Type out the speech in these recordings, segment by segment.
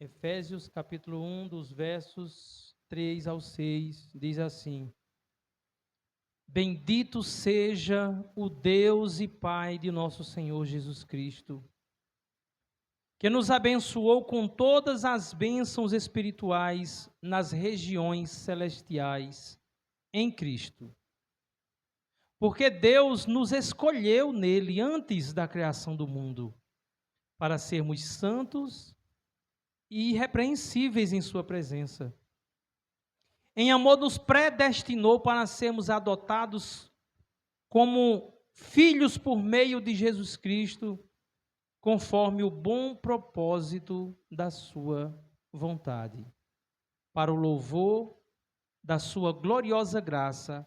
Efésios capítulo 1, dos versos 3 ao 6, diz assim: Bendito seja o Deus e Pai de nosso Senhor Jesus Cristo, que nos abençoou com todas as bênçãos espirituais nas regiões celestiais, em Cristo. Porque Deus nos escolheu nele antes da criação do mundo, para sermos santos e irrepreensíveis em sua presença. Em amor nos predestinou para sermos adotados como filhos por meio de Jesus Cristo, conforme o bom propósito da sua vontade, para o louvor da sua gloriosa graça,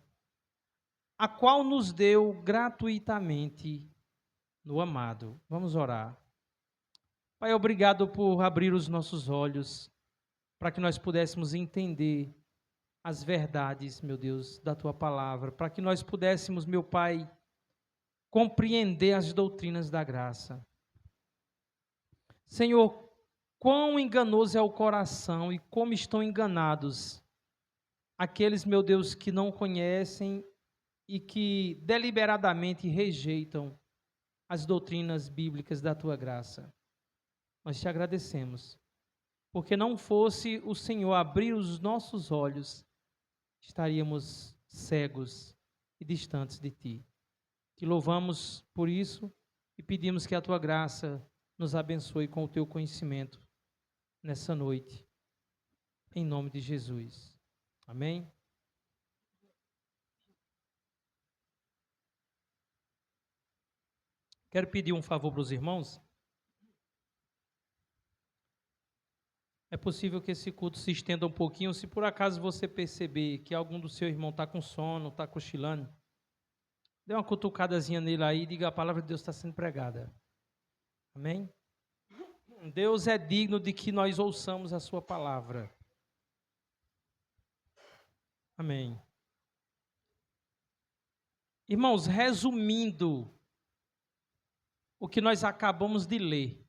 a qual nos deu gratuitamente no amado. Vamos orar. Pai, obrigado por abrir os nossos olhos, para que nós pudéssemos entender as verdades, meu Deus, da Tua palavra, para que nós pudéssemos, meu Pai, compreender as doutrinas da graça. Senhor, quão enganoso é o coração e como estão enganados aqueles, meu Deus, que não conhecem e que deliberadamente rejeitam as doutrinas bíblicas da Tua graça. Nós te agradecemos, porque não fosse o Senhor abrir os nossos olhos, estaríamos cegos e distantes de Ti. Te louvamos por isso e pedimos que a Tua graça nos abençoe com o Teu conhecimento nessa noite, em nome de Jesus. Amém? Quero pedir um favor para os irmãos. É possível que esse culto se estenda um pouquinho. Se por acaso você perceber que algum do seu irmão está com sono, está cochilando, dê uma cutucadazinha nele aí e diga: a palavra de Deus está sendo pregada. Amém? Deus é digno de que nós ouçamos a sua palavra. Amém. Irmãos, resumindo o que nós acabamos de ler,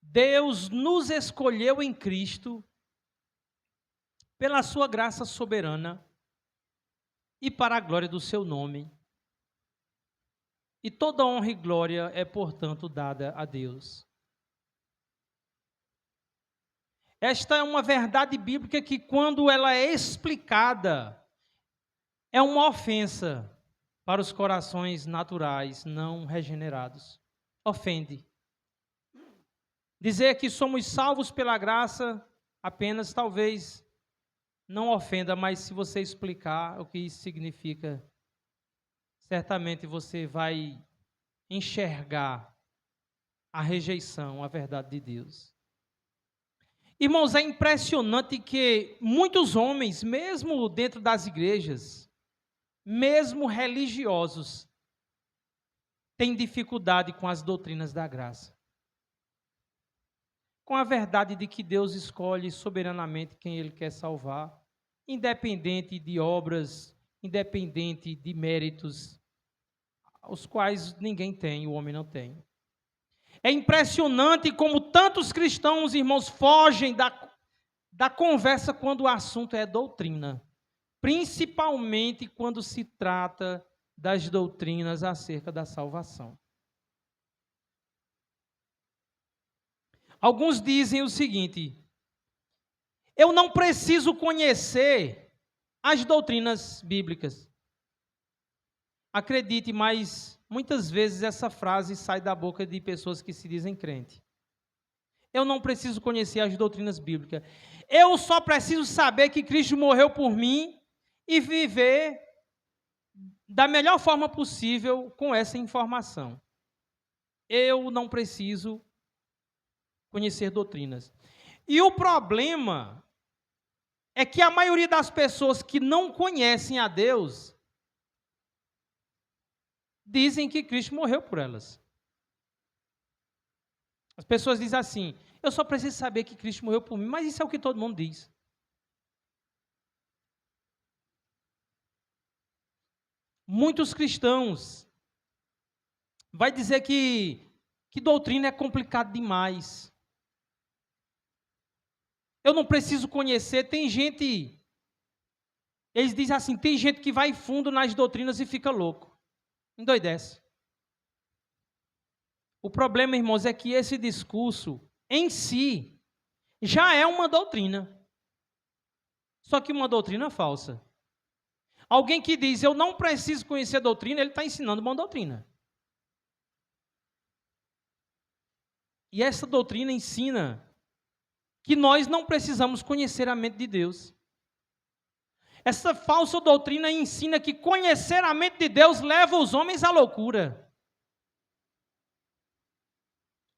Deus nos escolheu em Cristo pela sua graça soberana e para a glória do seu nome. E toda honra e glória é, portanto, dada a Deus. Esta é uma verdade bíblica que, quando ela é explicada, é uma ofensa para os corações naturais não regenerados. Ofende. Dizer que somos salvos pela graça apenas talvez não ofenda, mas se você explicar o que isso significa, certamente você vai enxergar a rejeição à verdade de Deus. Irmãos, é impressionante que muitos homens, mesmo dentro das igrejas, mesmo religiosos, têm dificuldade com as doutrinas da graça. Com a verdade de que Deus escolhe soberanamente quem Ele quer salvar, independente de obras, independente de méritos, os quais ninguém tem, o homem não tem. É impressionante como tantos cristãos, irmãos, fogem da conversa quando o assunto é doutrina, principalmente quando se trata das doutrinas acerca da salvação. Alguns dizem o seguinte: eu não preciso conhecer as doutrinas bíblicas. Acredite, mas muitas vezes essa frase sai da boca de pessoas que se dizem crente. Eu não preciso conhecer as doutrinas bíblicas. Eu só preciso saber que Cristo morreu por mim e viver da melhor forma possível com essa informação. Eu não preciso conhecer doutrinas. E o problema é que a maioria das pessoas que não conhecem a Deus dizem que Cristo morreu por elas. As pessoas dizem assim: eu só preciso saber que Cristo morreu por mim, mas isso é o que todo mundo diz. Muitos cristãos vai dizer que doutrina é complicado demais. Eu não preciso conhecer. Tem gente, eles dizem assim, tem gente que vai fundo nas doutrinas e fica louco, endoidece. O problema, irmãos, é que esse discurso em si já é uma doutrina, só que uma doutrina falsa. Alguém que diz, eu não preciso conhecer a doutrina, ele está ensinando uma doutrina. E essa doutrina ensina que nós não precisamos conhecer a mente de Deus. Essa falsa doutrina ensina que conhecer a mente de Deus leva os homens à loucura.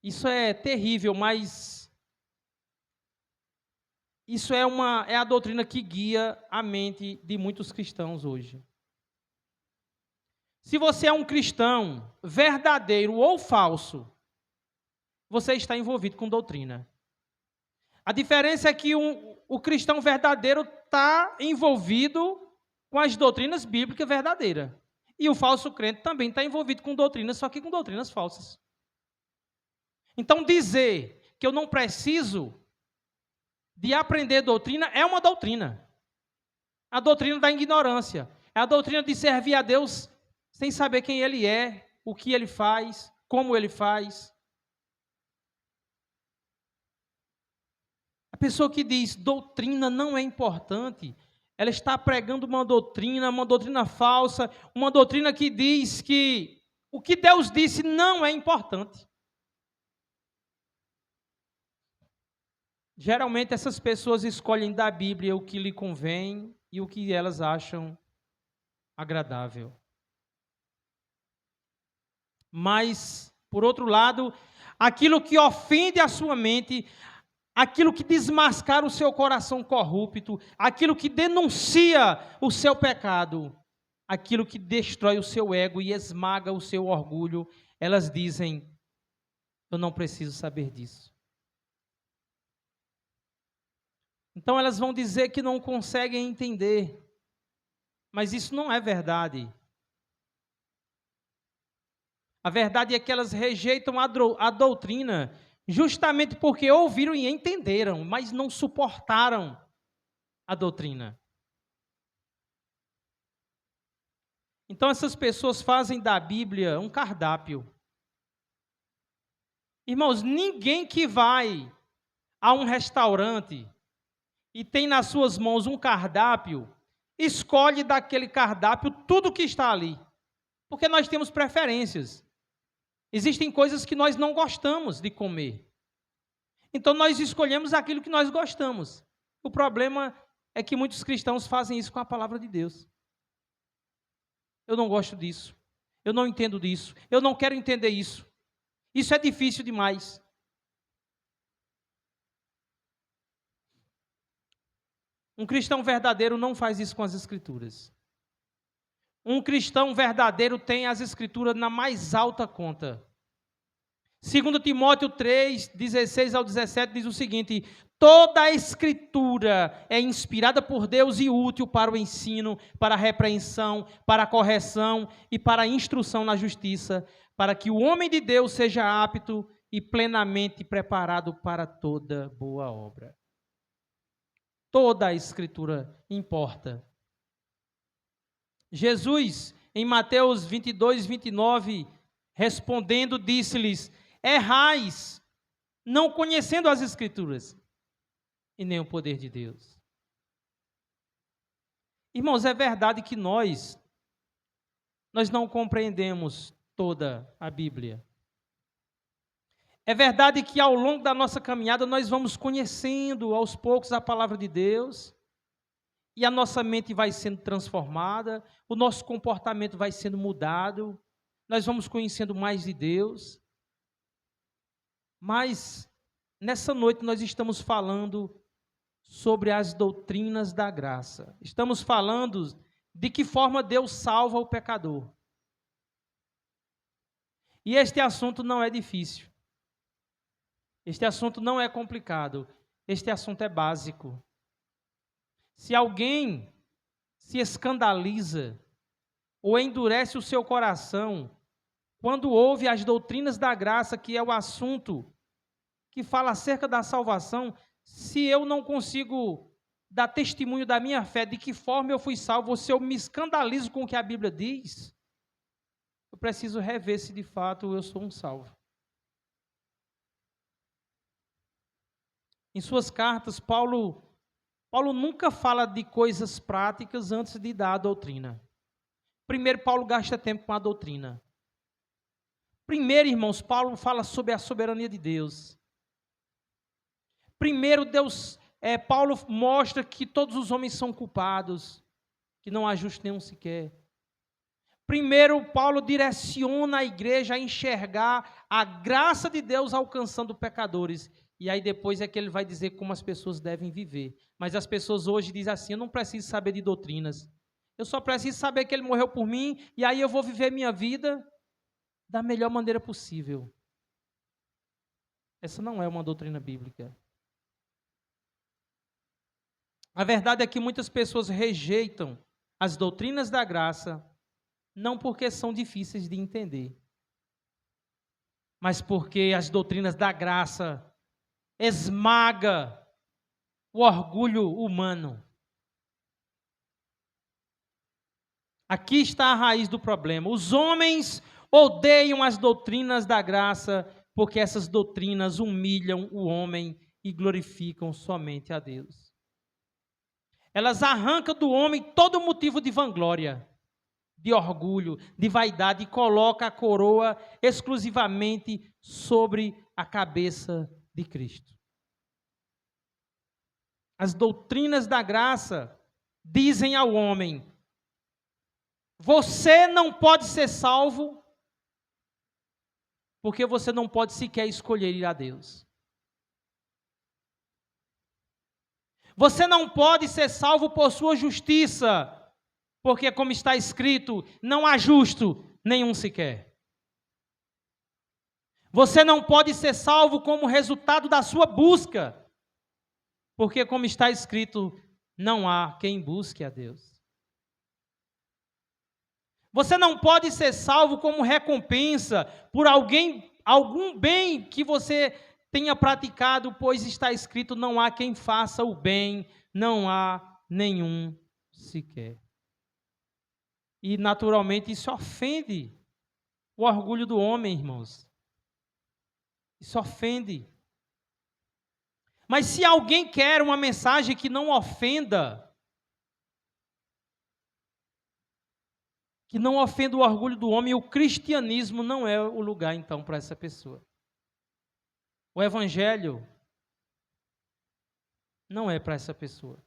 Isso é terrível, mas isso é a doutrina que guia a mente de muitos cristãos hoje. Se você é um cristão verdadeiro ou falso, você está envolvido com doutrina. A diferença é que o cristão verdadeiro está envolvido com as doutrinas bíblicas verdadeiras. E o falso crente também está envolvido com doutrinas, só que com doutrinas falsas. Então, dizer que eu não preciso de aprender doutrina é uma doutrina. A doutrina da ignorância. É a doutrina de servir a Deus sem saber quem Ele é, o que Ele faz, como Ele faz. A pessoa que diz doutrina não é importante, ela está pregando uma doutrina falsa, uma doutrina que diz que o que Deus disse não é importante. Geralmente essas pessoas escolhem da Bíblia o que lhe convém e o que elas acham agradável. Mas, por outro lado, aquilo que ofende a sua mente, aquilo que desmascara o seu coração corrupto, aquilo que denuncia o seu pecado, aquilo que destrói o seu ego e esmaga o seu orgulho, elas dizem, eu não preciso saber disso. Então elas vão dizer que não conseguem entender, mas isso não é verdade. A verdade é que elas rejeitam a doutrina justamente porque ouviram e entenderam, mas não suportaram a doutrina. Então essas pessoas fazem da Bíblia um cardápio. Irmãos, ninguém que vai a um restaurante e tem nas suas mãos um cardápio, escolhe daquele cardápio tudo que está ali. Porque nós temos preferências. Existem coisas que nós não gostamos de comer. Então nós escolhemos aquilo que nós gostamos. O problema é que muitos cristãos fazem isso com a palavra de Deus. Eu não gosto disso. Eu não entendo disso. Eu não quero entender isso. Isso é difícil demais. Um cristão verdadeiro não faz isso com as Escrituras. Um cristão verdadeiro tem as Escrituras na mais alta conta. 2 Timóteo 3, 16 ao 17 diz o seguinte: toda a Escritura é inspirada por Deus e útil para o ensino, para a repreensão, para a correção e para a instrução na justiça, para que o homem de Deus seja apto e plenamente preparado para toda boa obra. Toda a Escritura importa. Jesus, em Mateus 22, 29, respondendo, disse-lhes: errais, não conhecendo as Escrituras e nem o poder de Deus. Irmãos, é verdade que nós não compreendemos toda a Bíblia. É verdade que ao longo da nossa caminhada nós vamos conhecendo aos poucos a palavra de Deus e a nossa mente vai sendo transformada, o nosso comportamento vai sendo mudado, nós vamos conhecendo mais de Deus. Mas nessa noite nós estamos falando sobre as doutrinas da graça. Estamos falando de que forma Deus salva o pecador. E este assunto não é difícil. Este assunto não é complicado. Este assunto é básico. Se alguém se escandaliza ou endurece o seu coração quando ouve as doutrinas da graça, que é o assunto que fala acerca da salvação, se eu não consigo dar testemunho da minha fé, de que forma eu fui salvo, ou se eu me escandalizo com o que a Bíblia diz, eu preciso rever se de fato eu sou um salvo. Em suas cartas, Paulo nunca fala de coisas práticas antes de dar a doutrina. Primeiro, Paulo gasta tempo com a doutrina. Primeiro, irmãos, Paulo fala sobre a soberania de Deus. Primeiro, Paulo mostra que todos os homens são culpados, que não há justo nenhum sequer. Primeiro, Paulo direciona a igreja a enxergar a graça de Deus alcançando pecadores. E aí depois é que ele vai dizer como as pessoas devem viver. Mas as pessoas hoje dizem assim, eu não preciso saber de doutrinas. Eu só preciso saber que ele morreu por mim, e aí eu vou viver minha vida da melhor maneira possível. Essa não é uma doutrina bíblica. A verdade é que muitas pessoas rejeitam as doutrinas da graça, não porque são difíceis de entender, mas porque as doutrinas da graça esmaga o orgulho humano. Aqui está a raiz do problema. Os homens odeiam as doutrinas da graça, porque essas doutrinas humilham o homem e glorificam somente a Deus. Elas arrancam do homem todo motivo de vanglória, de orgulho, de vaidade, e colocam a coroa exclusivamente sobre a cabeça de Cristo. As doutrinas da graça dizem ao homem: você não pode ser salvo porque você não pode sequer escolher ir a Deus. Você não pode ser salvo por sua justiça, porque, como está escrito, não há justo nenhum sequer. Você não pode ser salvo como resultado da sua busca, porque, como está escrito, não há quem busque a Deus. Você não pode ser salvo como recompensa por algum bem que você tenha praticado, pois está escrito, não há quem faça o bem, não há nenhum sequer. E, naturalmente, isso ofende o orgulho do homem, irmãos. Isso ofende. Mas se alguém quer uma mensagem que não ofenda, o orgulho do homem, o cristianismo não é o lugar, então, para essa pessoa. O evangelho não é para essa pessoa.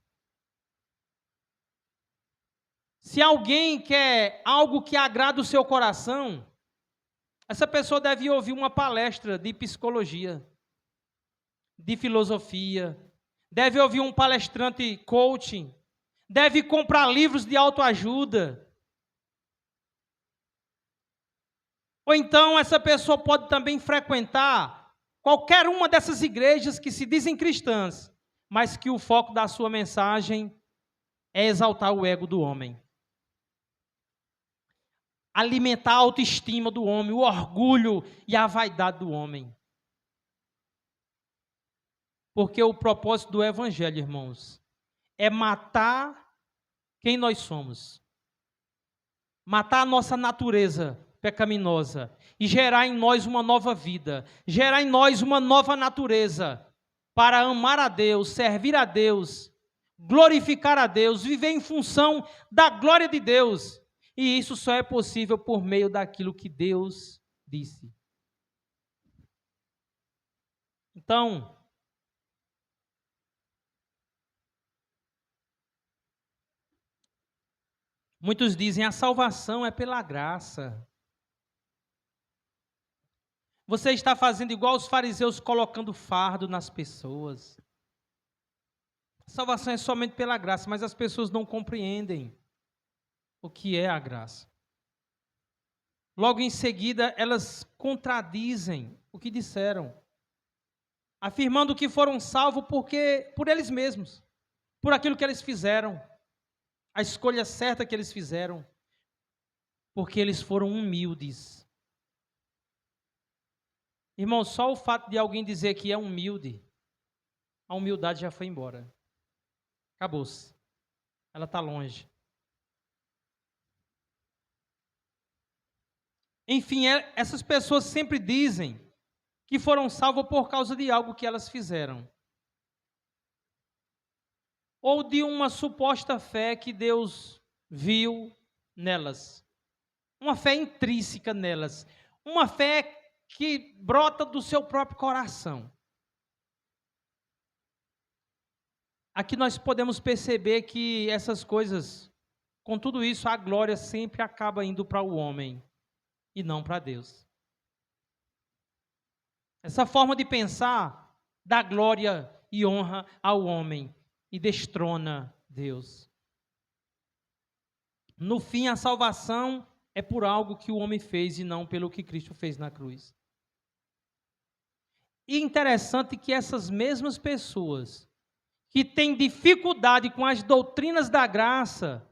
Se alguém quer algo que agrada o seu coração, essa pessoa deve ouvir uma palestra de psicologia, de filosofia, deve ouvir um palestrante coaching, deve comprar livros de autoajuda. Ou então essa pessoa pode também frequentar qualquer uma dessas igrejas que se dizem cristãs, mas que o foco da sua mensagem é exaltar o ego do homem. Alimentar a autoestima do homem, o orgulho e a vaidade do homem. Porque o propósito do evangelho, irmãos, é matar quem nós somos. Matar a nossa natureza pecaminosa e gerar em nós uma nova vida, gerar em nós uma nova natureza para amar a Deus, servir a Deus, glorificar a Deus, viver em função da glória de Deus. E isso só é possível por meio daquilo que Deus disse. Então, muitos dizem, a salvação é pela graça. Você está fazendo igual os fariseus, colocando fardo nas pessoas. A salvação é somente pela graça, mas as pessoas não compreendem o que é a graça. Logo em seguida, elas contradizem o que disseram, afirmando que foram salvos por eles mesmos, por aquilo que eles fizeram, a escolha certa que eles fizeram, porque eles foram humildes. Irmão, só o fato de alguém dizer que é humilde a humildade já foi embora. Acabou-se. Ela está longe. Enfim, essas pessoas sempre dizem que foram salvas por causa de algo que elas fizeram. Ou de uma suposta fé que Deus viu nelas. Uma fé intrínseca nelas. Uma fé que brota do seu próprio coração. Aqui nós podemos perceber que essas coisas, com tudo isso, a glória sempre acaba indo para o homem e não para Deus. Essa forma de pensar dá glória e honra ao homem e destrona Deus. No fim, a salvação é por algo que o homem fez e não pelo que Cristo fez na cruz. E interessante que essas mesmas pessoas que têm dificuldade com as doutrinas da graça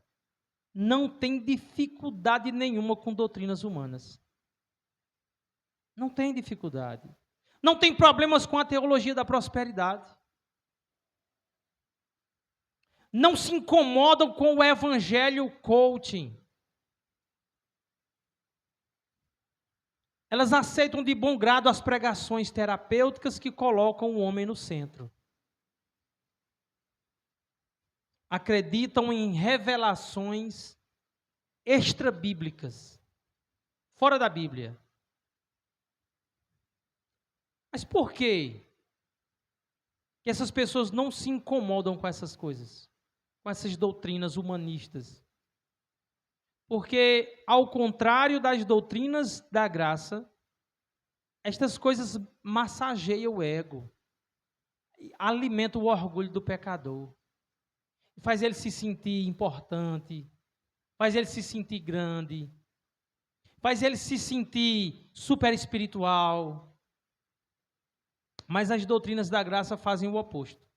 não têm dificuldade nenhuma com doutrinas humanas. Não tem dificuldade. Não tem problemas com a teologia da prosperidade. Não se incomodam com o evangelho coaching. Elas aceitam de bom grado as pregações terapêuticas que colocam o homem no centro. Acreditam em revelações extrabíblicas, fora da Bíblia. Mas por quê que essas pessoas não se incomodam com essas coisas, com essas doutrinas humanistas? Porque, ao contrário das doutrinas da graça, estas coisas massageiam o ego, alimentam o orgulho do pecador, faz ele se sentir importante, faz ele se sentir grande, faz ele se sentir super espiritual. Mas as doutrinas da graça fazem o oposto.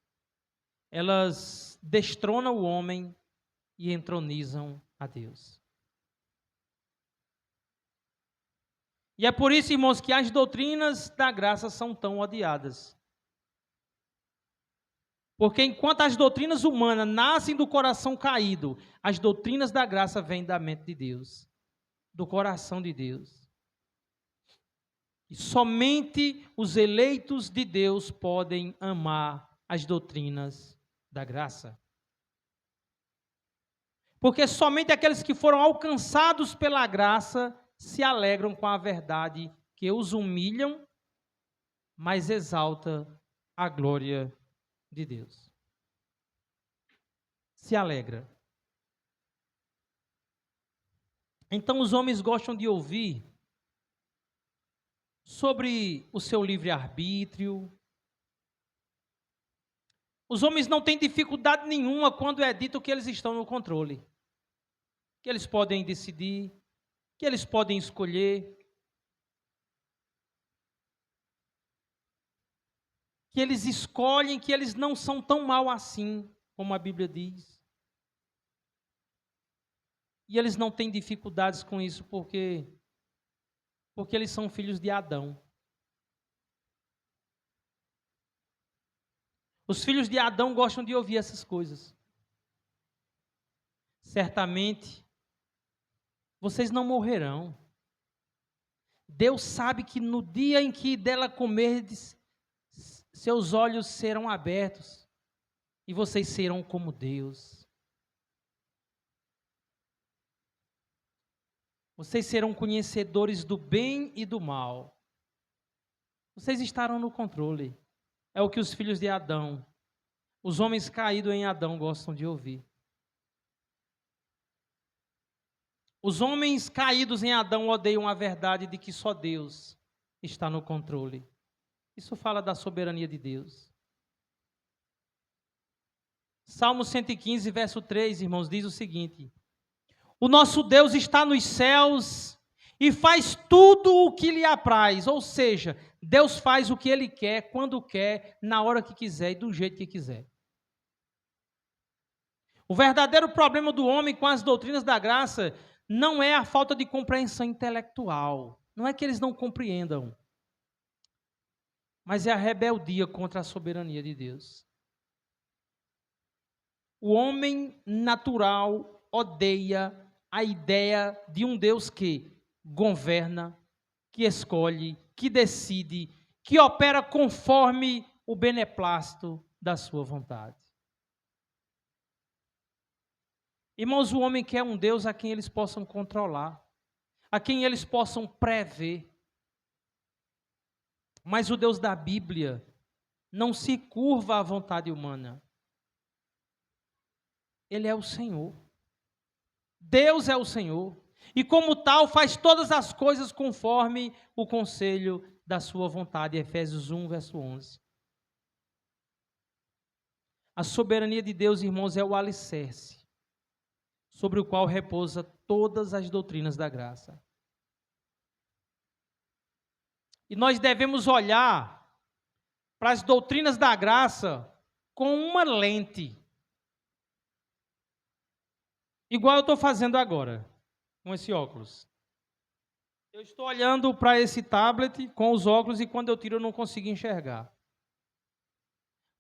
Elas destronam o homem e entronizam a Deus. E é por isso, irmãos, que as doutrinas da graça são tão odiadas. Porque enquanto as doutrinas humanas nascem do coração caído, as doutrinas da graça vêm da mente de Deus, do coração de Deus. E somente os eleitos de Deus podem amar as doutrinas da graça. Porque somente aqueles que foram alcançados pela graça se alegram com a verdade que os humilham, mas exalta a glória de Deus. Se alegra. Então os homens gostam de ouvir sobre o seu livre-arbítrio. Os homens não têm dificuldade nenhuma quando é dito que eles estão no controle, que eles podem decidir, que eles podem escolher, que eles escolhem, que eles não são tão mal assim, como a Bíblia diz. E eles não têm dificuldades com isso porque eles são filhos de Adão. Os filhos de Adão gostam de ouvir essas coisas. Certamente, vocês não morrerão. Deus sabe que no dia em que dela comerdes, seus olhos serão abertos e vocês serão como Deus. Vocês serão conhecedores do bem e do mal. Vocês estarão no controle. É o que os filhos de Adão, os homens caídos em Adão, gostam de ouvir. Os homens caídos em Adão odeiam a verdade de que só Deus está no controle. Isso fala da soberania de Deus. Salmo 115, verso 3, irmãos, diz o seguinte: o nosso Deus está nos céus e faz tudo o que lhe apraz. Ou seja, Deus faz o que Ele quer, quando quer, na hora que quiser e do jeito que quiser. O verdadeiro problema do homem com as doutrinas da graça não é a falta de compreensão intelectual. Não é que eles não compreendam. mas é a rebeldia contra a soberania de Deus. O homem natural odeia a ideia de um Deus que governa, que escolhe, que decide, que opera conforme o beneplácito da sua vontade. Irmãos, o homem quer um Deus a quem eles possam controlar, a quem eles possam prever. Mas o Deus da Bíblia não se curva à vontade humana. Ele é o Senhor. Deus é o Senhor. E como tal, faz todas as coisas conforme o conselho da sua vontade. Efésios 1, verso 11. A soberania de Deus, irmãos, é o alicerce sobre o qual repousa todas as doutrinas da graça. E nós devemos olhar para as doutrinas da graça com uma lente. Igual eu estou fazendo agora, com esse óculos. Eu estou olhando para esse tablet com os óculos e quando eu tiro eu não consigo enxergar.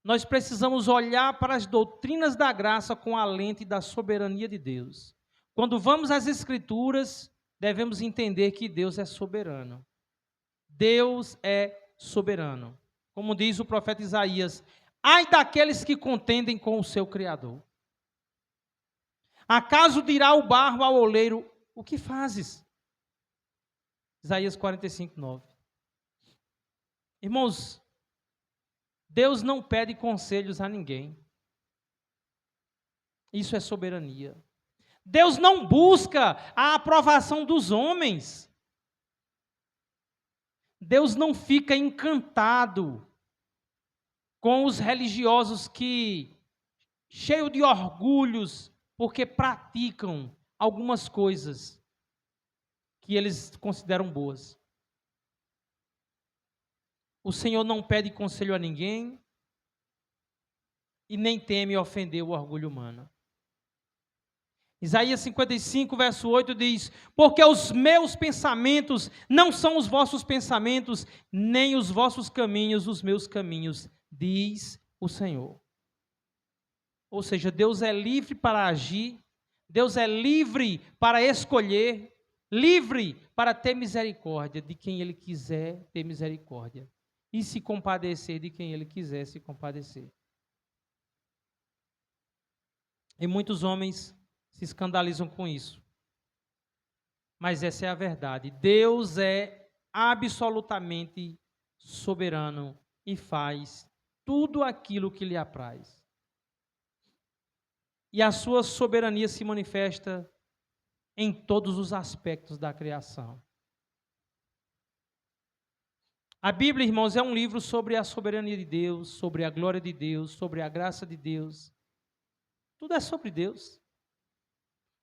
Nós precisamos olhar para as doutrinas da graça com a lente da soberania de Deus. Quando vamos às Escrituras, devemos entender que Deus é soberano. Deus é soberano. Como diz o profeta Isaías, ai daqueles que contendem com o seu Criador. Acaso dirá o barro ao oleiro, o que fazes? Isaías 45, 9. Irmãos, Deus não pede conselhos a ninguém. Isso é soberania. Deus não busca a aprovação dos homens. Deus não fica encantado com os religiosos que, cheios de orgulhos, porque praticam algumas coisas que eles consideram boas. O Senhor não pede conselho a ninguém e nem teme ofender o orgulho humano. Isaías 55, verso 8 diz, porque os meus pensamentos não são os vossos pensamentos, nem os vossos caminhos os meus caminhos, diz o Senhor. Ou seja, Deus é livre para agir, Deus é livre para escolher, livre para ter misericórdia de quem Ele quiser ter misericórdia e se compadecer de quem Ele quiser se compadecer. E muitos homens se escandalizam com isso. Mas essa é a verdade. Deus é absolutamente soberano e faz tudo aquilo que lhe apraz. E a sua soberania se manifesta em todos os aspectos da criação. A Bíblia, irmãos, é um livro sobre a soberania de Deus, sobre a glória de Deus, sobre a graça de Deus. Tudo é sobre Deus.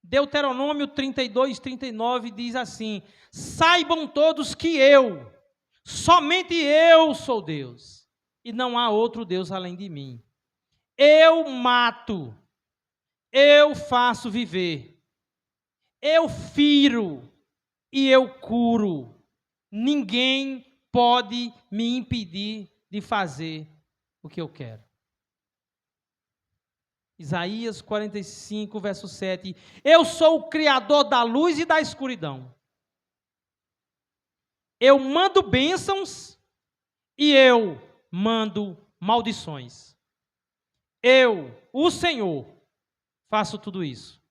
Deuteronômio 32, 39 diz assim, saibam todos que eu, somente eu sou Deus, e não há outro Deus além de mim. Eu mato, eu faço viver, eu firo e eu curo. Ninguém pode me impedir de fazer o que eu quero. Isaías 45, verso 7. Eu sou o Criador da luz e da escuridão. Eu mando bênçãos e eu mando maldições. Eu, o Senhor, faço tudo isso.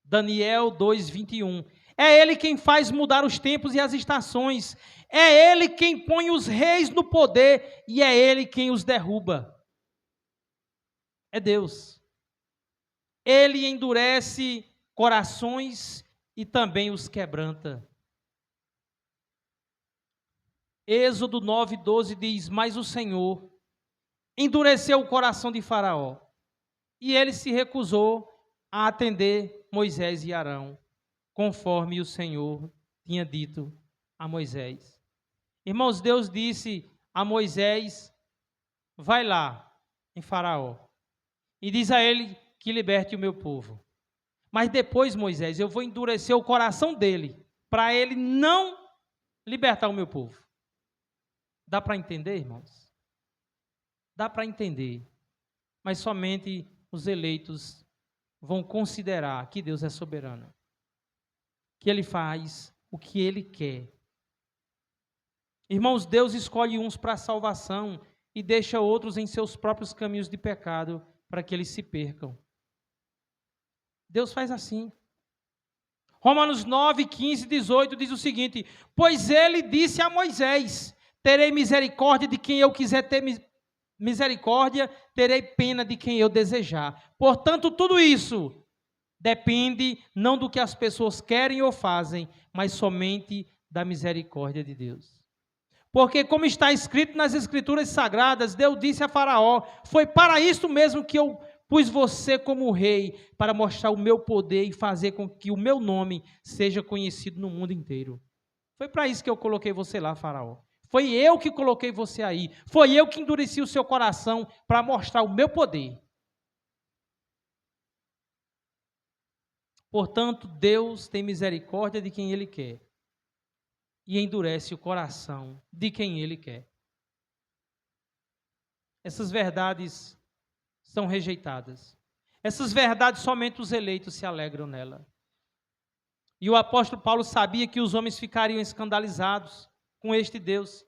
Daniel 2, 21. É Ele quem faz mudar os tempos e as estações. É Ele quem põe os reis no poder e é Ele quem os derruba. É Deus. Ele endurece corações e também os quebranta. Êxodo 9, 12 diz, mas o Senhor endureceu o coração de Faraó e ele se recusou a atender Moisés e Arão, conforme o Senhor tinha dito a Moisés. Irmãos, Deus disse a Moisés, vai lá em Faraó e diz a ele que liberte o meu povo. Mas depois, Moisés, eu vou endurecer o coração dele, para ele não libertar o meu povo. Dá para entender, irmãos? Dá para entender, mas somente os eleitos vão considerar que Deus é soberano, que Ele faz o que Ele quer. Irmãos, Deus escolhe uns para a salvação e deixa outros em seus próprios caminhos de pecado para que eles se percam. Deus faz assim. Romanos 9, 15, 18 diz o seguinte: pois ele disse a Moisés: terei misericórdia de quem eu quiser ter misericórdia, terei pena de quem eu desejar. Portanto, tudo isso depende não do que as pessoas querem ou fazem, mas somente da misericórdia de Deus. Porque, como está escrito nas Escrituras Sagradas, Deus disse a Faraó: foi para isto mesmo que eu pus você como rei, para mostrar o meu poder e fazer com que o meu nome seja conhecido no mundo inteiro. Foi para isso que eu coloquei você lá, Faraó. Foi eu que coloquei você aí. Foi eu que endureci o seu coração para mostrar o meu poder. Portanto, Deus tem misericórdia de quem Ele quer e endurece o coração de quem Ele quer. Essas verdades são rejeitadas. Essas verdades somente os eleitos se alegram nela. E o apóstolo Paulo sabia que os homens ficariam escandalizados com este Deus.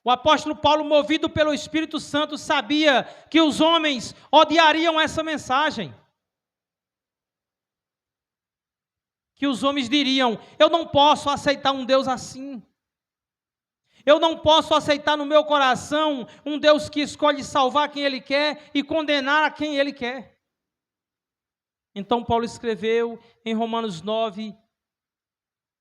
O apóstolo Paulo, movido pelo Espírito Santo, sabia que os homens odiariam essa mensagem. Que os homens diriam: eu não posso aceitar um Deus assim. Eu não posso aceitar no meu coração um Deus que escolhe salvar quem Ele quer e condenar a quem Ele quer. Então Paulo escreveu em Romanos 9,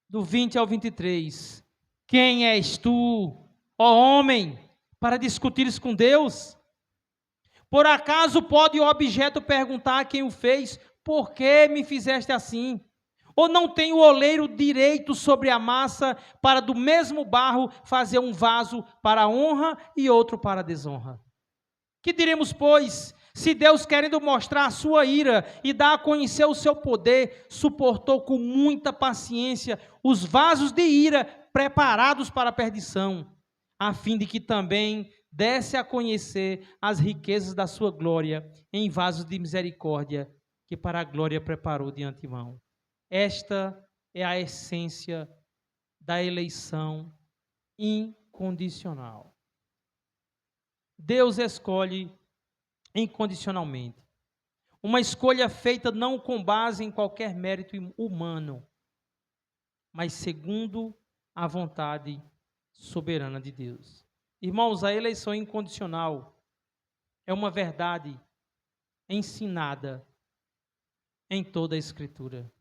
do 20 ao 23, quem és tu, ó homem, para discutires com Deus? Por acaso pode o objeto perguntar a quem o fez: por que me fizeste assim? Ou não tem o oleiro direito sobre a massa para do mesmo barro fazer um vaso para a honra e outro para a desonra? Que diremos, pois, se Deus, querendo mostrar a sua ira e dar a conhecer o seu poder, suportou com muita paciência os vasos de ira preparados para a perdição, a fim de que também desse a conhecer as riquezas da sua glória em vasos de misericórdia, que para a glória preparou de antemão. Esta é a essência da eleição incondicional. Deus escolhe incondicionalmente. Uma escolha feita não com base em qualquer mérito humano, mas segundo a vontade soberana de Deus. Irmãos, a eleição incondicional é uma verdade ensinada em toda a Escritura.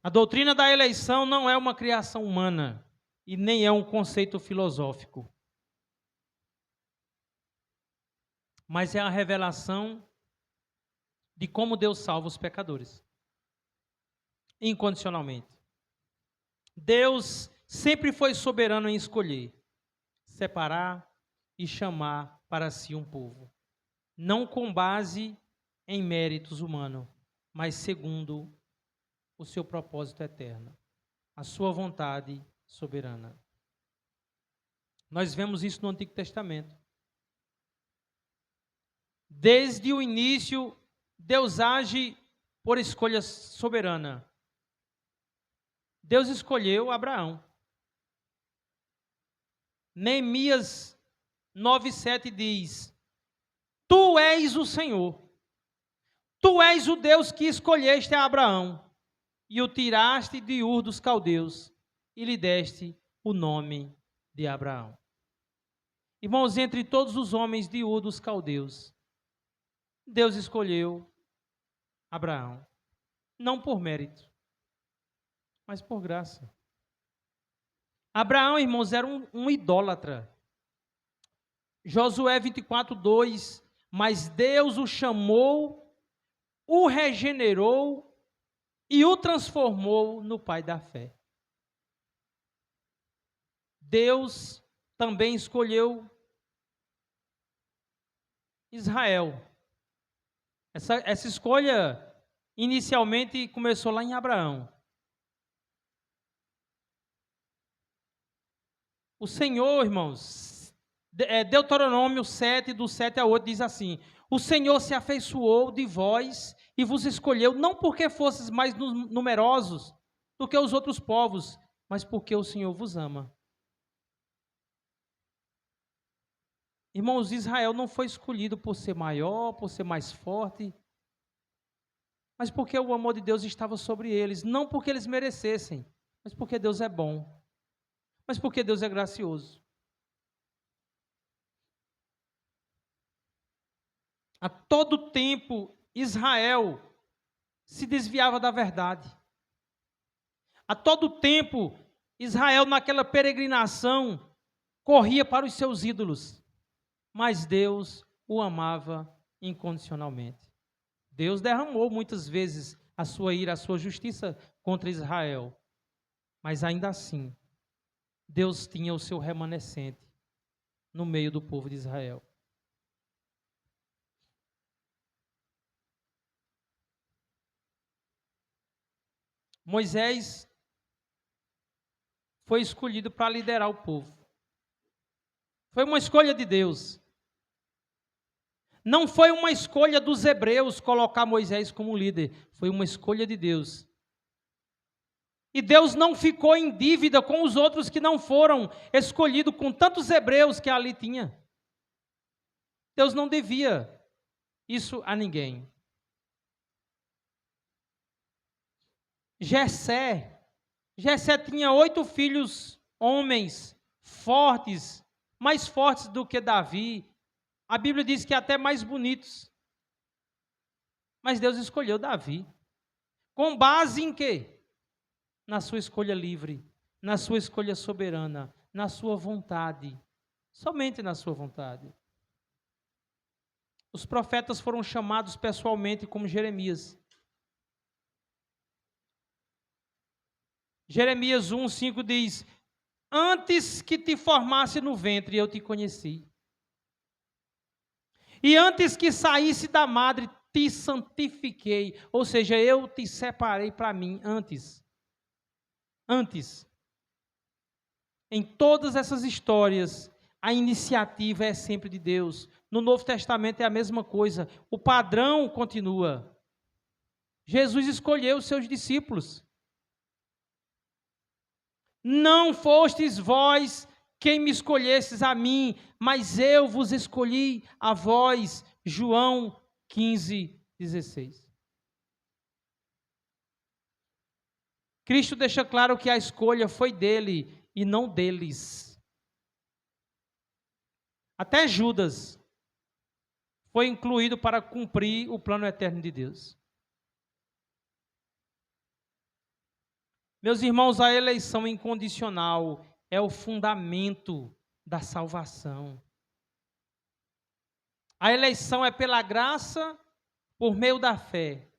A doutrina da eleição não é uma criação humana e nem é um conceito filosófico, mas é a revelação de como Deus salva os pecadores, incondicionalmente. Deus sempre foi soberano em escolher, separar e chamar para si um povo, não com base em méritos humanos, mas segundo o seu propósito eterno, a sua vontade soberana. Nós vemos isso no Antigo Testamento. Desde o início, Deus age por escolha soberana. Deus escolheu Abraão. Neemias 9:7 diz: tu és o Senhor, tu és o Deus que escolheste a Abraão e o tiraste de Ur dos Caldeus e lhe deste o nome de Abraão. Irmãos, entre todos os homens de Ur dos Caldeus, Deus escolheu Abraão, não por mérito, mas por graça. Abraão, irmãos, era um idólatra. Josué 24:2, mas Deus o chamou, o regenerou e o transformou no pai da fé. Deus também escolheu Israel. Essa escolha inicialmente começou lá em Abraão. O Senhor, irmãos, Deuteronômio 7, do 7 a 8, diz assim: o Senhor se afeiçoou de vós e vos escolheu, não porque fosseis mais numerosos do que os outros povos, mas porque o Senhor vos ama. Irmãos, Israel não foi escolhido por ser maior, por ser mais forte, mas porque o amor de Deus estava sobre eles, não porque eles merecessem, mas porque Deus é bom, mas porque Deus é gracioso. A todo tempo, Israel se desviava da verdade. A todo tempo, Israel, naquela peregrinação, corria para os seus ídolos, mas Deus o amava incondicionalmente. Deus derramou muitas vezes a sua ira, a sua justiça contra Israel, mas ainda assim, Deus tinha o seu remanescente no meio do povo de Israel. Moisés foi escolhido para liderar o povo. Foi uma escolha de Deus. Não foi uma escolha dos hebreus colocar Moisés como líder. Foi uma escolha de Deus. E Deus não ficou em dívida com os outros que não foram escolhidos, com tantos hebreus que ali tinha. Deus não devia isso a ninguém. Jessé tinha 8 filhos, homens, fortes, mais fortes do que Davi. A Bíblia diz que até mais bonitos. Mas Deus escolheu Davi. Com base em quê? Na sua escolha livre, na sua escolha soberana, na sua vontade. Somente na sua vontade. Os profetas foram chamados pessoalmente como Jeremias. Jeremias 1:5 diz: antes que te formasse no ventre, eu te conheci. E antes que saísse da madre, te santifiquei. Ou seja, eu te separei para mim antes. Antes. Em todas essas histórias, a iniciativa é sempre de Deus. No Novo Testamento é a mesma coisa. O padrão continua. Jesus escolheu os seus discípulos. Não fostes vós quem me escolhestes a mim, mas eu vos escolhi a vós. João 15:16. Cristo deixa claro que a escolha foi dele e não deles. Até Judas foi incluído para cumprir o plano eterno de Deus. Meus irmãos, a eleição incondicional é o fundamento da salvação. A eleição é pela graça, por meio da fé.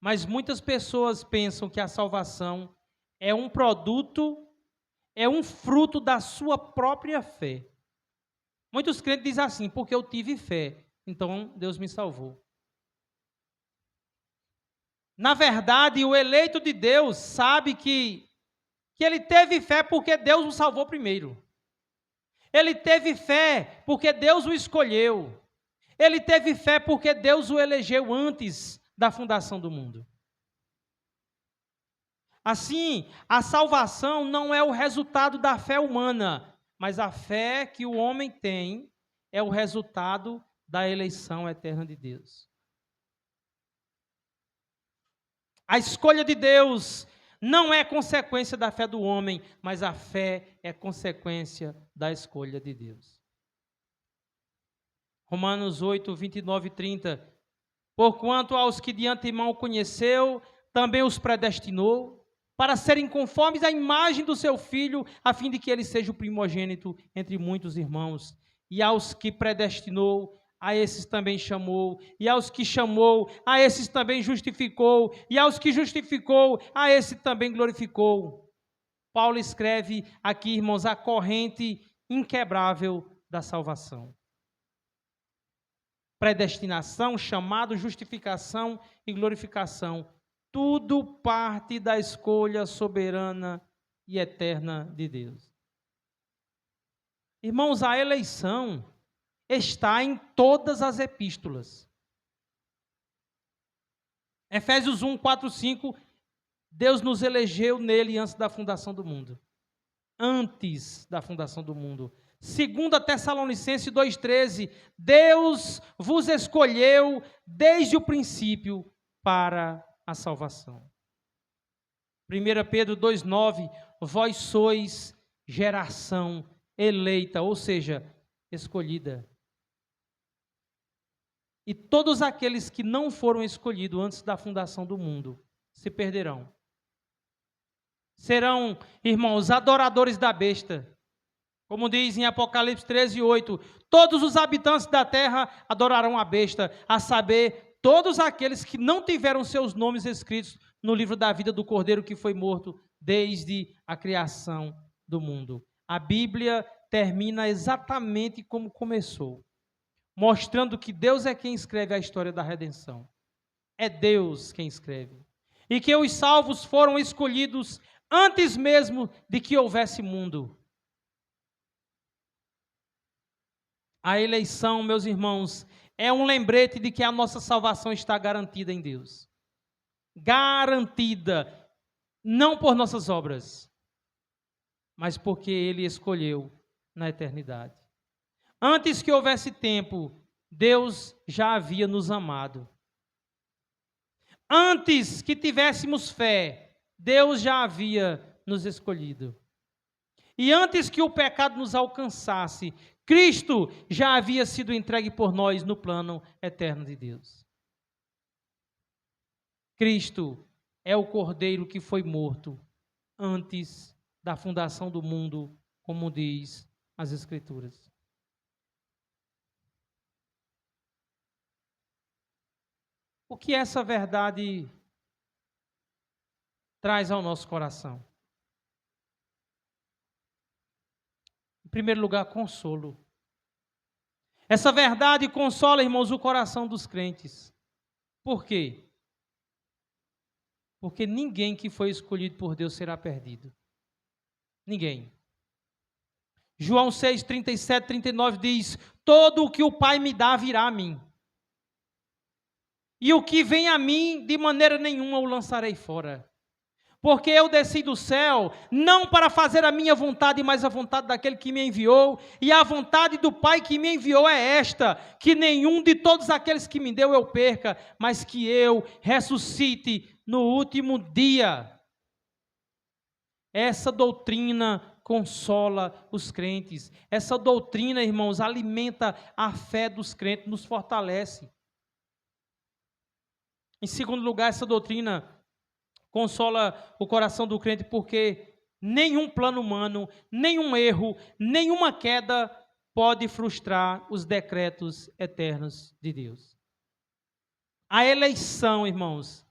Mas muitas pessoas pensam que a salvação é um produto, é um fruto da sua própria fé. Muitos crentes dizem assim: porque eu tive fé, então Deus me salvou. Na verdade, o eleito de Deus sabe que ele teve fé porque Deus o salvou primeiro. Ele teve fé porque Deus o escolheu. Ele teve fé porque Deus o elegeu antes da fundação do mundo. Assim, a salvação não é o resultado da fé humana, mas a fé que o homem tem é o resultado da eleição eterna de Deus. A escolha de Deus não é consequência da fé do homem, mas a fé é consequência da escolha de Deus. Romanos 8, 29 e 30. Porquanto aos que de antemão conheceu, também os predestinou, para serem conformes à imagem do seu Filho, a fim de que ele seja o primogênito entre muitos irmãos. E aos que predestinou, a esses também chamou, e aos que chamou, a esses também justificou, e aos que justificou, a esse também glorificou. Paulo escreve aqui, irmãos, a corrente inquebrável da salvação. Predestinação, chamado, justificação e glorificação. Tudo parte da escolha soberana e eterna de Deus. Irmãos, a eleição está em todas as epístolas. Efésios 1, 4, 5, Deus nos elegeu nele antes da fundação do mundo. Antes da fundação do mundo. 2 Tessalonicenses 2,13, Deus vos escolheu desde o princípio para a salvação. 1 Pedro 2,9, vós sois geração eleita, ou seja, escolhida. E todos aqueles que não foram escolhidos antes da fundação do mundo se perderão. Serão, irmãos, adoradores da besta. Como diz em Apocalipse 13:8, todos os habitantes da terra adorarão a besta, a saber, todos aqueles que não tiveram seus nomes escritos no livro da vida do Cordeiro que foi morto desde a criação do mundo. A Bíblia termina exatamente como começou, mostrando que Deus é quem escreve a história da redenção. É Deus quem escreve. E que os salvos foram escolhidos antes mesmo de que houvesse mundo. A eleição, meus irmãos, é um lembrete de que a nossa salvação está garantida em Deus. Garantida, não por nossas obras, mas porque Ele escolheu na eternidade. Antes que houvesse tempo, Deus já havia nos amado. Antes que tivéssemos fé, Deus já havia nos escolhido. E antes que o pecado nos alcançasse, Cristo já havia sido entregue por nós no plano eterno de Deus. Cristo é o Cordeiro que foi morto antes da fundação do mundo, como diz as Escrituras. O que essa verdade traz ao nosso coração? Em primeiro lugar, consolo. Essa verdade consola, irmãos, o coração dos crentes. Por quê? Porque ninguém que foi escolhido por Deus será perdido. Ninguém. João 6, 37, 39 diz, todo o que o Pai me dá virá a mim. E o que vem a mim, de maneira nenhuma o lançarei fora. Porque eu desci do céu, não para fazer a minha vontade, mas a vontade daquele que me enviou. E a vontade do Pai que me enviou é esta, que nenhum de todos aqueles que me deu eu perca, mas que eu ressuscite no último dia. Essa doutrina consola os crentes. Essa doutrina, irmãos, alimenta a fé dos crentes, nos fortalece. Em segundo lugar, essa doutrina consola o coração do crente porque nenhum plano humano, nenhum erro, nenhuma queda pode frustrar os decretos eternos de Deus. A eleição, irmãos,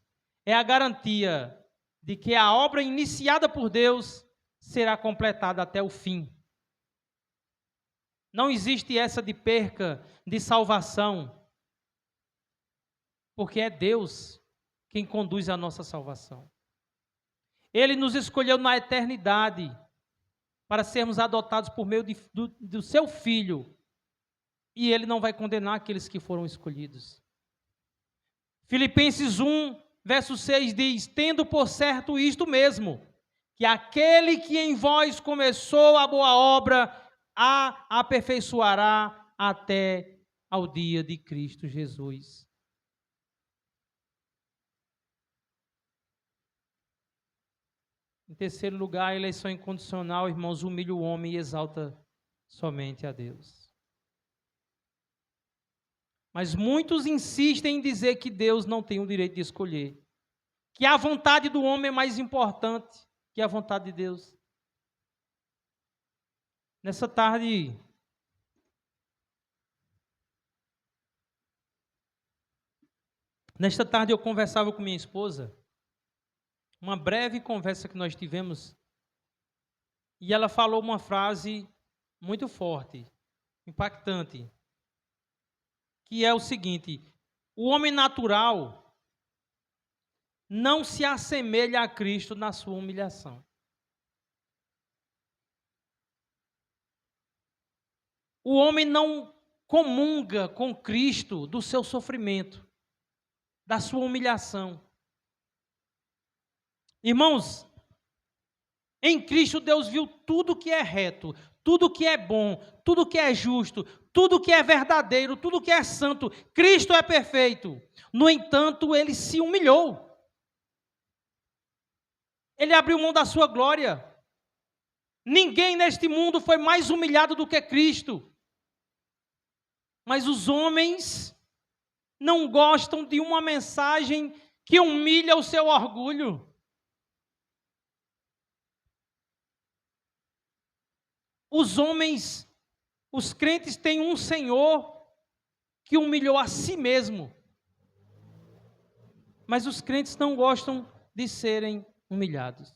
é a garantia de que a obra iniciada por Deus será completada até o fim. Não existe essa de perca de salvação, porque é Deus quem conduz a nossa salvação. Ele nos escolheu na eternidade para sermos adotados por meio do seu Filho, e Ele não vai condenar aqueles que foram escolhidos. Filipenses 1, verso 6 diz, tendo por certo isto mesmo, que aquele que em vós começou a boa obra, a aperfeiçoará até ao dia de Cristo Jesus. Em terceiro lugar, a eleição incondicional, irmãos, humilha o homem e exalta somente a Deus. Mas muitos insistem em dizer que Deus não tem o direito de escolher, que a vontade do homem é mais importante que a vontade de Deus. Nessa tarde, eu conversava com minha esposa, uma breve conversa que nós tivemos, e ela falou uma frase muito forte, impactante, que é o seguinte: o homem natural não se assemelha a Cristo na sua humilhação. o homem não comunga com Cristo do seu sofrimento, da sua humilhação. Irmãos, em Cristo Deus viu tudo que é reto, tudo que é bom, tudo que é justo, tudo que é verdadeiro, tudo que é santo. Cristo é perfeito. No entanto, ele se humilhou. Ele abriu mão da sua glória. Ninguém neste mundo foi mais humilhado do que Cristo. Mas os homens não gostam de uma mensagem que humilha o seu orgulho. Os homens, os crentes têm um Senhor que humilhou a si mesmo. Mas os crentes não gostam de serem humilhados.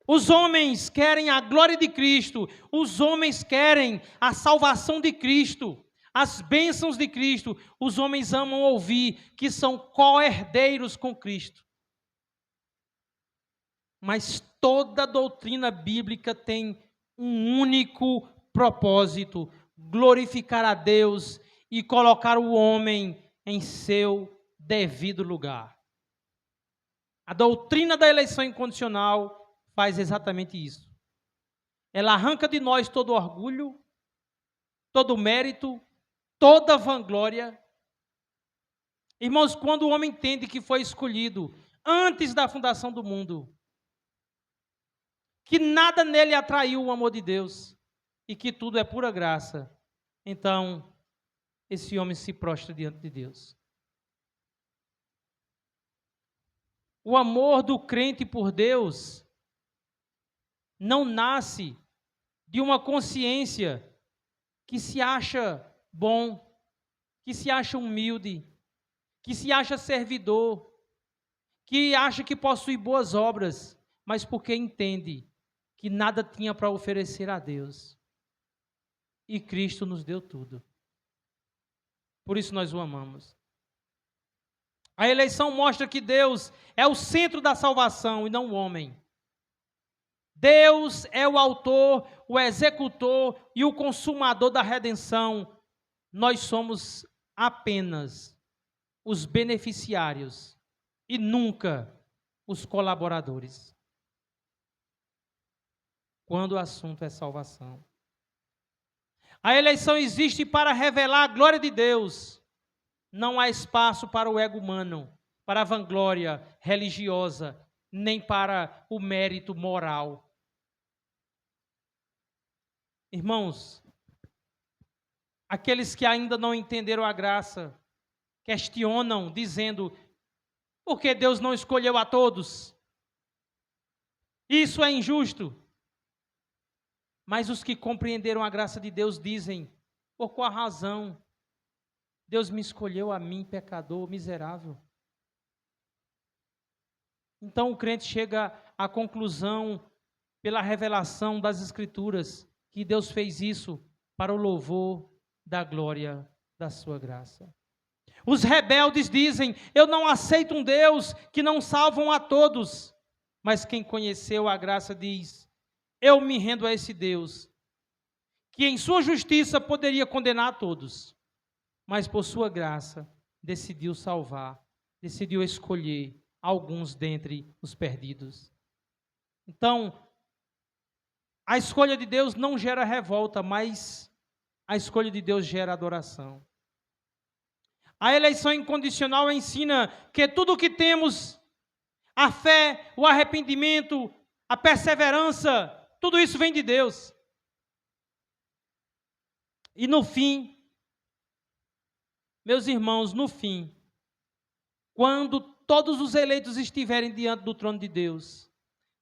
Os homens querem a glória de Cristo, os homens querem a salvação de Cristo, as bênçãos de Cristo. Os homens amam ouvir que são co-herdeiros com Cristo. Mas toda doutrina bíblica tem um único propósito: glorificar a Deus e colocar o homem em seu devido lugar. A doutrina da eleição incondicional faz exatamente isso. Ela arranca de nós todo orgulho, todo mérito, toda vanglória. Irmãos, quando o homem entende que foi escolhido antes da fundação do mundo, que nada nele atraiu o amor de Deus e que tudo é pura graça, então esse homem se prostra diante de Deus. O amor do crente por Deus não nasce de uma consciência que se acha bom, que se acha humilde, que se acha servidor, que acha que possui boas obras, mas porque entende que nada tinha para oferecer a Deus. E Cristo nos deu tudo. Por isso nós o amamos. A eleição mostra que Deus é o centro da salvação e não o homem. Deus é o autor, o executor e o consumador da redenção. Nós somos apenas os beneficiários e nunca os colaboradores. Quando o assunto é salvação. A eleição existe para revelar a glória de Deus. Não há espaço para o ego humano, para a vanglória religiosa, nem para o mérito moral. Irmãos, aqueles que ainda não entenderam a graça, questionam, dizendo: por que Deus não escolheu a todos? Isso é injusto. Mas os que compreenderam a graça de Deus dizem: por qual razão Deus me escolheu a mim, pecador, miserável? Então o crente chega à conclusão, pela revelação das Escrituras, que Deus fez isso para o louvor da glória da sua graça. Os rebeldes dizem: eu não aceito um Deus que não salvam a todos. Mas quem conheceu a graça diz: eu me rendo a esse Deus, que em sua justiça poderia condenar a todos, mas por sua graça decidiu salvar, decidiu escolher alguns dentre os perdidos. Então, a escolha de Deus não gera revolta, mas a escolha de Deus gera adoração. A eleição incondicional ensina que tudo o que temos, a fé, o arrependimento, a perseverança, tudo isso vem de Deus. E no fim, meus irmãos, no fim, quando todos os eleitos estiverem diante do trono de Deus,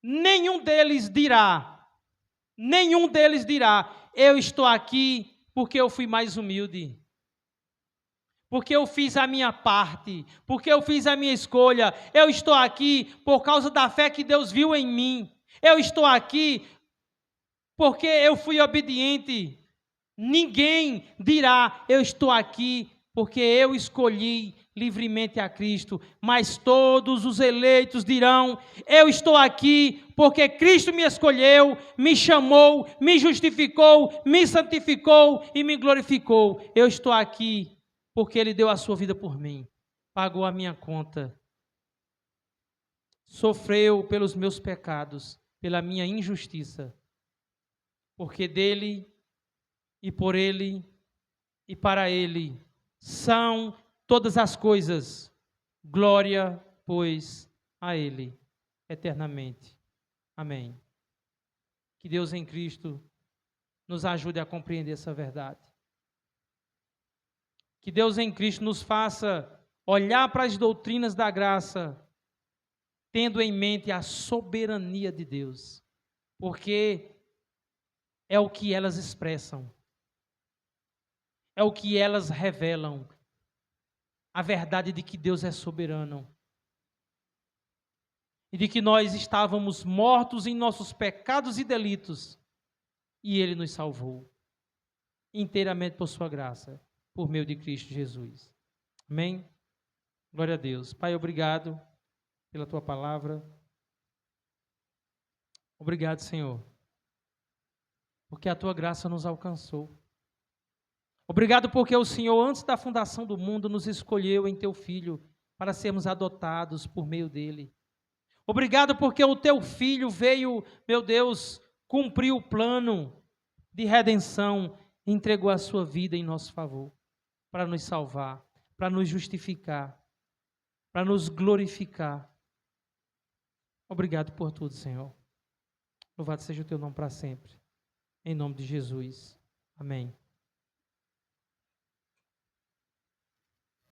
nenhum deles dirá, eu estou aqui porque eu fui mais humilde, porque eu fiz a minha parte, porque eu fiz a minha escolha, eu estou aqui por causa da fé que Deus viu em mim, eu estou aqui porque eu fui obediente. Ninguém dirá: eu estou aqui porque eu escolhi livremente a Cristo, mas todos os eleitos dirão: eu estou aqui porque Cristo me escolheu, me chamou, me justificou, me santificou e me glorificou. Eu estou aqui porque Ele deu a sua vida por mim, pagou a minha conta, sofreu pelos meus pecados, pela minha injustiça, porque dele e por Ele e para Ele são todas as coisas. Glória, pois, a Ele eternamente. Amém. Que Deus em Cristo nos ajude a compreender essa verdade. Que Deus em Cristo nos faça olhar para as doutrinas da graça, tendo em mente a soberania de Deus, porque é o que elas expressam, é o que elas revelam, a verdade de que Deus é soberano e de que nós estávamos mortos em nossos pecados e delitos e Ele nos salvou inteiramente por sua graça, por meio de Cristo Jesus. Amém? Glória a Deus. Pai, obrigado pela Tua palavra. Obrigado, Senhor, porque a Tua graça nos alcançou. Obrigado porque o Senhor, antes da fundação do mundo, nos escolheu em Teu Filho para sermos adotados por meio dEle. Obrigado porque o Teu Filho veio, meu Deus, cumprir o plano de redenção, entregou a sua vida em nosso favor, para nos salvar, para nos justificar, para nos glorificar. Obrigado por tudo, Senhor. Louvado seja o Teu nome para sempre. Em nome de Jesus. Amém.